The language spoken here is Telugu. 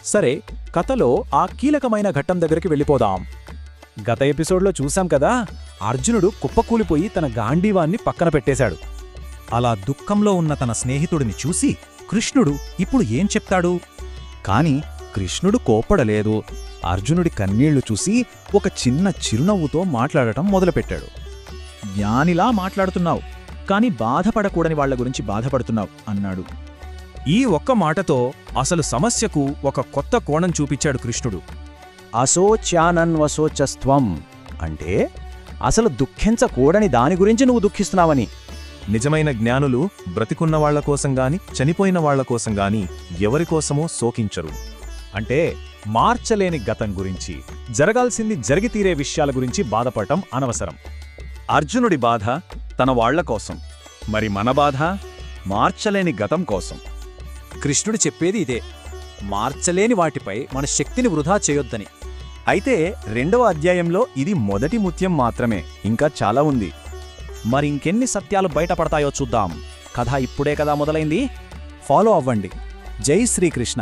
సరే, కథలో ఆ కీలకమైన ఘట్టం దగ్గరికి వెళ్ళిపోదాం. గత ఎపిసోడ్లో చూశాం కదా, అర్జునుడు కుప్పకూలిపోయి తన గాంధీవాన్ని పక్కన పెట్టేశాడు. అలా దుఃఖంలో ఉన్న తన స్నేహితుడిని చూసి కృష్ణుడు ఇప్పుడు ఏం చెప్తాడు? కాని కృష్ణుడు కోప్పడలేదు. అర్జునుడి కన్నీళ్లు చూసి ఒక చిన్న చిరునవ్వుతో మాట్లాడటం మొదలుపెట్టాడు. జ్ఞానిలా మాట్లాడుతున్నావు, కాని బాధపడకూడని వాళ్ల గురించి బాధపడుతున్నావు అన్నాడు. ఈ ఒక్క మాటతో అసలు సమస్యకు ఒక కొత్త కోణం చూపించాడు కృష్ణుడు. అశోచ్యానన్వశోచస్త్వం అంటే అసలు దుఃఖించకూడని దాని గురించి నువ్వు దుఃఖిస్తున్నావని. నిజమైన జ్ఞానులు బ్రతికున్న వాళ్లకోసంగాని చనిపోయిన వాళ్లకోసంగాని ఎవరికోసమో శోకించరు. అంటే మార్చలేని గతం గురించి, జరగాల్సింది జరిగితీరే విషయాల గురించి బాధపడటం అనవసరం. అర్జునుడి బాధ తన వాళ్లకోసం, మరి మన బాధ మార్చలేని గతం కోసం. కృష్ణుడు చెప్పేది ఇదే, మార్చలేని వాటిపై మన శక్తిని వృధా చేయొద్దని. అయితే 2వ అధ్యాయంలో ఇది మొదటి ముత్యం మాత్రమే, ఇంకా చాలా ఉంది. మరింకెన్ని సత్యాలు బయటపడతాయో చూద్దాం. కథ ఇప్పుడే కదా మొదలైంది. ఫాలో అవ్వండి. జై శ్రీకృష్ణ.